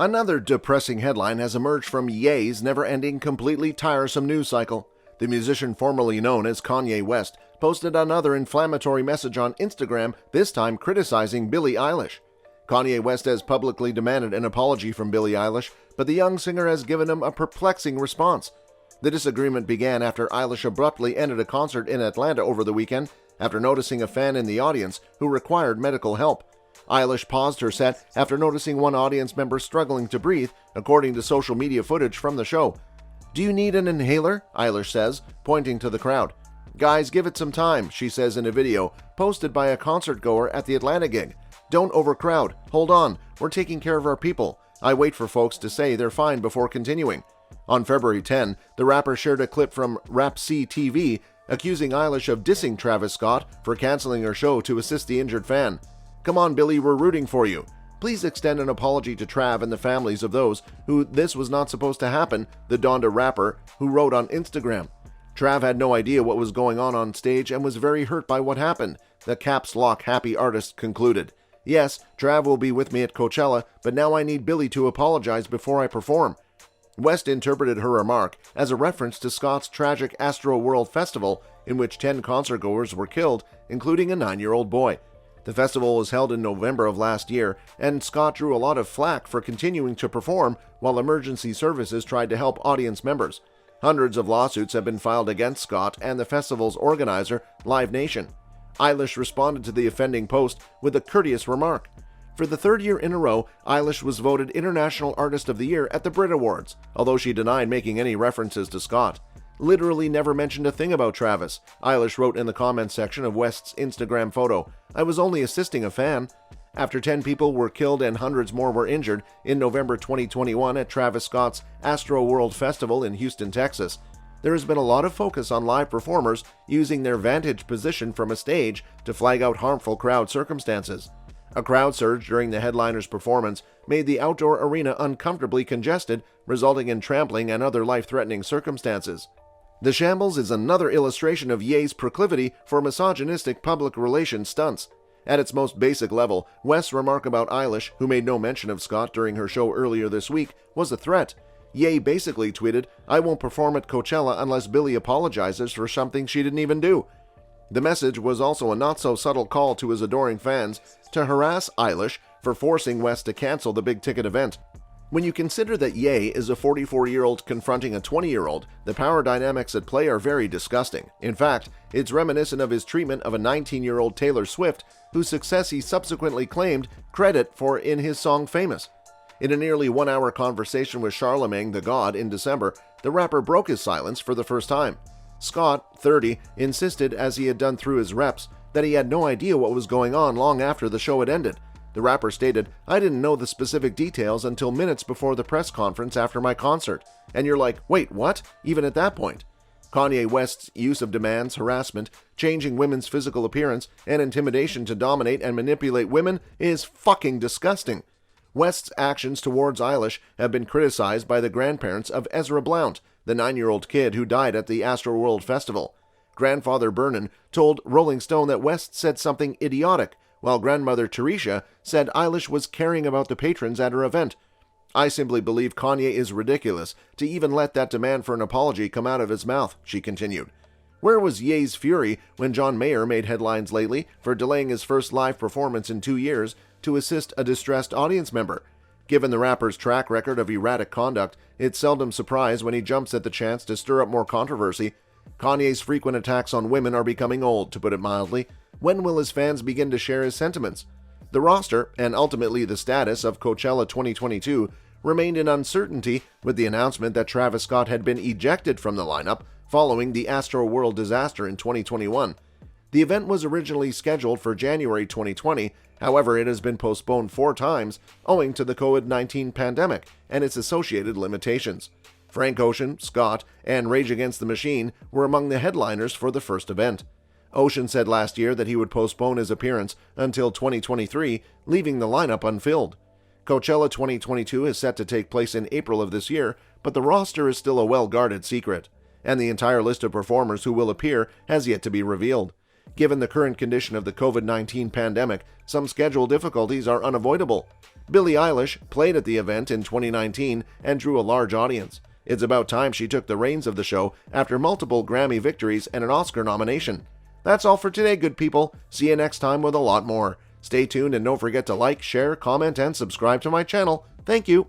Another depressing headline has emerged from Ye's never-ending, completely tiresome news cycle. The musician formerly known as Kanye West posted another inflammatory message on Instagram, this time criticizing Billie Eilish. Kanye West has publicly demanded an apology from Billie Eilish, but the young singer has given him a perplexing response. The disagreement began after Eilish abruptly ended a concert in Atlanta over the weekend after noticing a fan in the audience who required medical help. Eilish paused her set after noticing one audience member struggling to breathe, according to social media footage from the show. "Do you need an inhaler?" Eilish says, pointing to the crowd. "Guys, give it some time," she says in a video posted by a concert goer at the Atlanta gig. "Don't overcrowd. Hold on. We're taking care of our people. I wait for folks to say they're fine before continuing." On February 10, the rapper shared a clip from Rap C TV accusing Eilish of dissing Travis Scott for canceling her show to assist the injured fan. "Come on, Billie, we're rooting for you. Please extend an apology to Trav and the families of those who this was not supposed to happen," the Donda rapper who wrote on Instagram. "Trav had no idea what was going on stage and was very hurt by what happened," the caps lock happy artist concluded. "Yes, Trav will be with me at Coachella, but now I need Billie to apologize before I perform." West interpreted her remark as a reference to Scott's tragic Astroworld Festival, in which 10 concertgoers were killed, including a 9-year-old boy. The festival was held in November of last year, and Scott drew a lot of flack for continuing to perform while emergency services tried to help audience members. Hundreds of lawsuits have been filed against Scott and the festival's organizer, Live Nation. Eilish responded to the offending post with a courteous remark. For the third year in a row, Eilish was voted International Artist of the Year at the Brit Awards, although she denied making any references to Scott. "Literally never mentioned a thing about Travis," Eilish wrote in the comments section of West's Instagram photo. "I was only assisting a fan." After 10 people were killed and hundreds more were injured in November 2021 at Travis Scott's Astroworld Festival in Houston, Texas, there has been a lot of focus on live performers using their vantage position from a stage to flag out harmful crowd circumstances. A crowd surge during the headliner's performance made the outdoor arena uncomfortably congested, resulting in trampling and other life-threatening circumstances. The shambles is another illustration of Ye's proclivity for misogynistic public relations stunts. At its most basic level, West's remark about Eilish, who made no mention of Scott during her show earlier this week, was a threat. Ye basically tweeted, "I won't perform at Coachella unless Billie apologizes for something she didn't even do." The message was also a not-so-subtle call to his adoring fans to harass Eilish for forcing West to cancel the big-ticket event. When you consider that Ye is a 44-year-old confronting a 20-year-old, the power dynamics at play are very disgusting. In fact, it's reminiscent of his treatment of a 19-year-old Taylor Swift, whose success he subsequently claimed credit for in his song Famous. In a nearly one-hour conversation with Charlemagne the God in December, the rapper broke his silence for the first time. Scott, 30, insisted, as he had done through his reps, that he had no idea what was going on long after the show had ended. The rapper stated, "I didn't know the specific details until minutes before the press conference after my concert." And you're like, wait, what? Even at that point? Kanye West's use of demands, harassment, changing women's physical appearance, and intimidation to dominate and manipulate women is fucking disgusting. West's actions towards Eilish have been criticized by the grandparents of Ezra Blount, the 9-year-old kid who died at the Astroworld Festival. Grandfather Vernon told Rolling Stone that West said something idiotic, while grandmother Teresa said Eilish was caring about the patrons at her event. "I simply believe Kanye is ridiculous to even let that demand for an apology come out of his mouth," she continued. Where was Ye's fury when John Mayer made headlines lately for delaying his first live performance in 2 years to assist a distressed audience member? Given the rapper's track record of erratic conduct, it's seldom surprise when he jumps at the chance to stir up more controversy. Kanye's frequent attacks on women are becoming old, to put it mildly. When will his fans begin to share his sentiments? The roster, and ultimately the status of Coachella 2022, remained in uncertainty with the announcement that Travis Scott had been ejected from the lineup following the Astroworld disaster in 2021. The event was originally scheduled for January 2020, however it has been postponed 4 times owing to the COVID-19 pandemic and its associated limitations. Frank Ocean, Scott, and Rage Against the Machine were among the headliners for the first event. Ocean said last year that he would postpone his appearance until 2023, leaving the lineup unfilled. Coachella 2022 is set to take place in April of this year, but the roster is still a well-guarded secret, and the entire list of performers who will appear has yet to be revealed. Given the current condition of the COVID-19 pandemic, some schedule difficulties are unavoidable. Billie Eilish played at the event in 2019 and drew a large audience. It's about time she took the reins of the show after multiple Grammy victories and an Oscar nomination. That's all for today, good people. See you next time with a lot more. Stay tuned and don't forget to like, share, comment, and subscribe to my channel. Thank you.